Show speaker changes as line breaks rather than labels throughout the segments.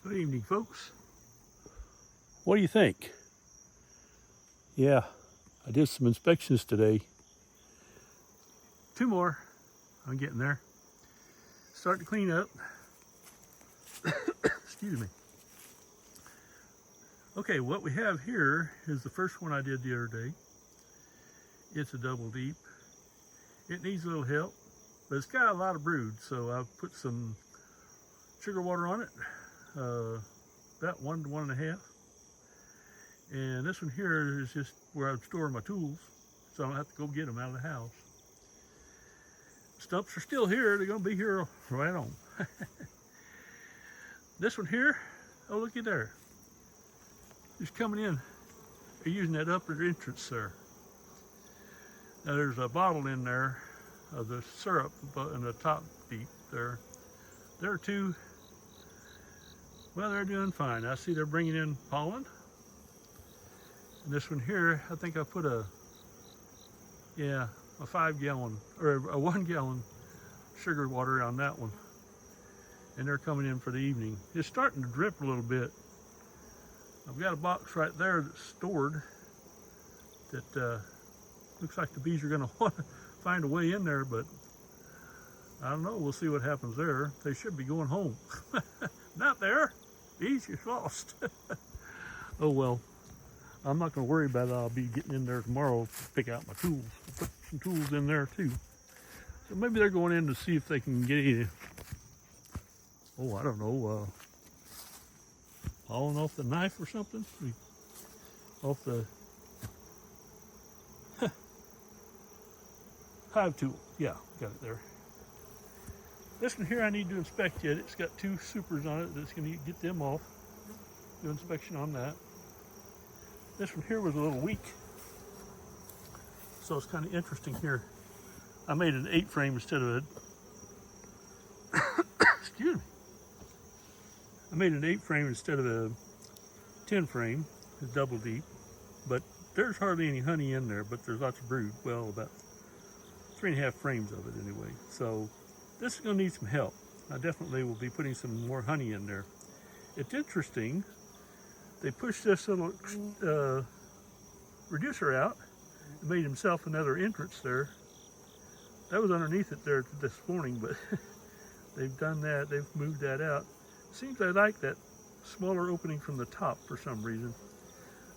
Good evening, folks. What do you think? Yeah, I did some inspections today. 2 more. I'm getting there. Starting to clean up. Excuse me. Okay, what we have here is the first one I did the other day. It's a double deep. It needs a little help, but it's got a lot of brood, so I've put some sugar water on it, about 1 to 1.5. And this one here is just where I'm storing my tools, so I don't have to go get them out of the house. Stumps are still here. They're going to be here right on. This one here, oh, looky there. Just coming in. They're using that upper entrance there. Now there's a bottle in there of the syrup in the top deep there. There are 2. Well, they're doing fine. I see they're bringing in pollen. And this one here, I think I put a 5-gallon or a 1-gallon sugar water on that one. And they're coming in for the evening. It's starting to drip a little bit. I've got a box right there that's stored that looks like the bees are going to want to find a way in there, but I don't know. We'll see what happens there. They should be going home. Not there. Bees, you're lost. Oh well. I'm not going to worry about it. I'll be getting in there tomorrow to pick out my tools. I'll put some tools in there too. So maybe they're going in to see if they can get any, I don't know, pollen off the knife or something. Off the hive tool. Yeah, got it there. This one here I need to inspect yet. It's got 2 supers on it that's going to get them off. Do inspection on that. This one here was a little weak, so it's kind of interesting here. I made an 8 frame instead of a excuse me. I made an 8 frame instead of a 10 frame. It's double deep, but there's hardly any honey in there, but there's lots of brood. Well, about 3.5 frames of it anyway. So this is going to need some help. I definitely will be putting some more honey in there. It's interesting. They pushed this little reducer out and made himself another entrance there. That was underneath it there this morning, but they've done that. They've moved that out. Seems they like that smaller opening from the top for some reason.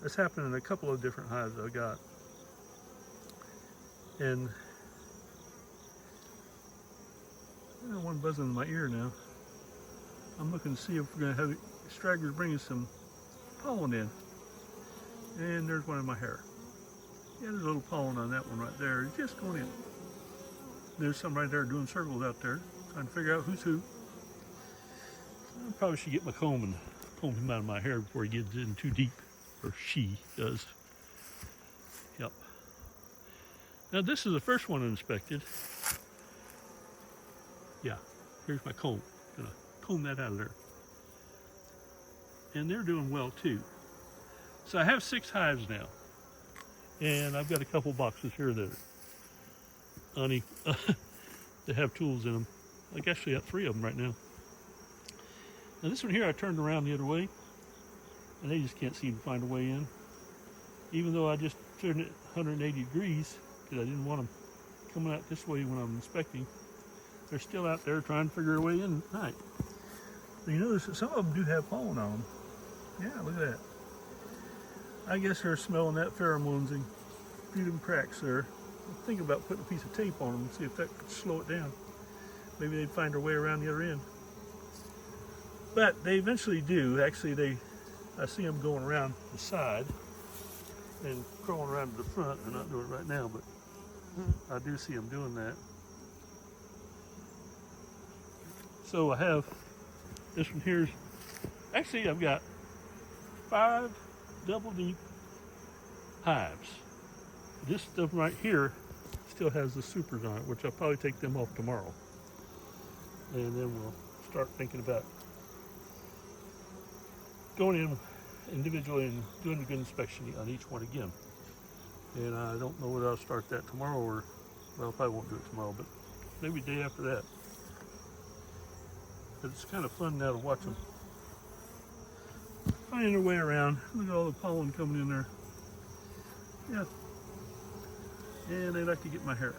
That's happened in a couple of different hives I got. And I got one buzzing in my ear now. I'm looking to see if we're going to have stragglers bringing some pollen in. And there's one in my hair. Yeah, there's a little pollen on that one right there. It's just going in. There's some right there doing circles out there, trying to figure out who's who. I probably should get my comb and comb him out of my hair before he gets in too deep, or she does. Yep. Now this is the first one inspected. Yeah, here's my comb. Gonna comb that out of there. And they're doing well too. So I have 6 hives now, and I've got a couple boxes here that are that have tools in them. I actually got 3 of them right now. Now this one here I turned around the other way, and they just can't seem to find a way in. Even though I just turned it 180 degrees, because I didn't want them coming out this way when I'm inspecting. They're still out there trying to figure a way in at night. So you notice that some of them do have pollen on them. Yeah, look at that. I guess they're smelling that pheromones and few them cracks there. I'm thinking about putting a piece of tape on them and see if that could slow it down. Maybe they'd find their way around the other end. But they eventually do. Actually, I see them going around the side and crawling around to the front. They're not doing it right now, but I do see them doing that. So I have this one here. Actually, I've got 5 double deep hives. This stuff right here still has the supers on it, which I'll probably take them off tomorrow. And then we'll start thinking about going in individually and doing a good inspection on each one again. And I don't know whether I'll start that tomorrow or, well, I probably won't do it tomorrow, but maybe the day after that. But it's kind of fun now to watch them finding their way around. Look at all the pollen coming in there. Yeah. And they like to get my hair.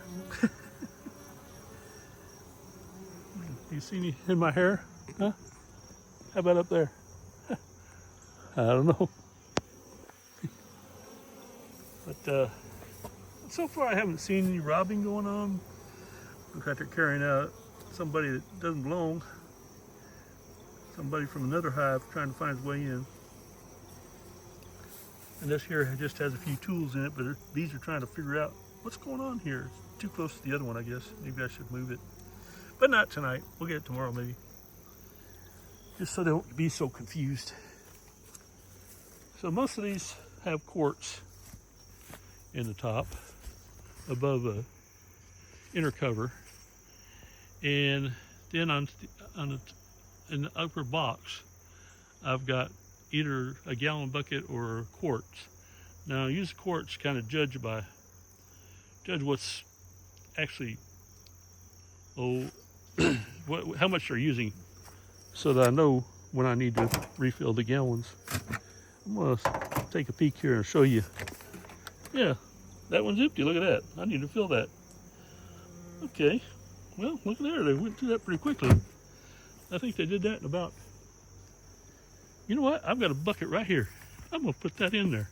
Do you see me in my hair? Huh? How about up there? I don't know. But so far I haven't seen any robbing going on. Looks like they're carrying out somebody that doesn't belong. Somebody from another hive trying to find his way in. And this here just has a few tools in it, but these are trying to figure out what's going on here. It's too close to the other one, I guess. Maybe I should move it. But not tonight. We'll get it tomorrow maybe. Just so they don't be so confused. So most of these have quarts in the top above a inner cover. And then in the upper box, I've got either a gallon bucket or quarts. Now I use quarts kind of judge what's actually, how much they're using, so that I know when I need to refill the gallons. I'm gonna take a peek here and show you. Yeah, that one's empty, look at that. I need to fill that. Okay, well, look at there, they went through that pretty quickly. I think they did that in about, you know what, I've got a bucket right here. I'm gonna put that in there.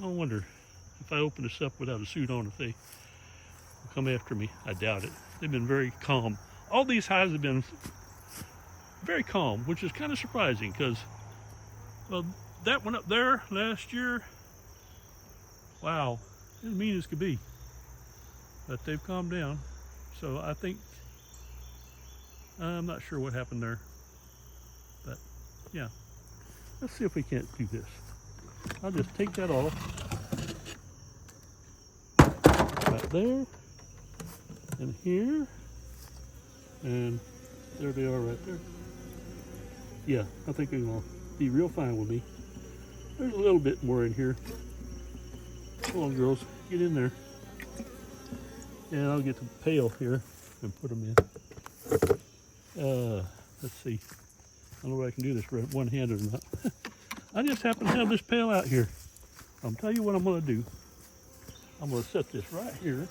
I wonder if I open this up without a suit on, if they will come after me. I doubt it. They've been very calm. All these hives have been very calm, which is kind of surprising because, well, that one up there last year, wow, as mean as could be. But they've calmed down. So I think, I'm not sure what happened there. But yeah, let's see if we can't do this. I'll just take that off. Right there, and here, and there they are right there. Yeah, I think they're gonna be real fine with me. There's a little bit more in here. Come on, girls, get in there. And I'll get the pail here and put them in. Let's see. I don't know if I can do this one-handed or not. I just happen to have this pail out here. I'll tell you what I'm gonna do. I'm gonna set this right here.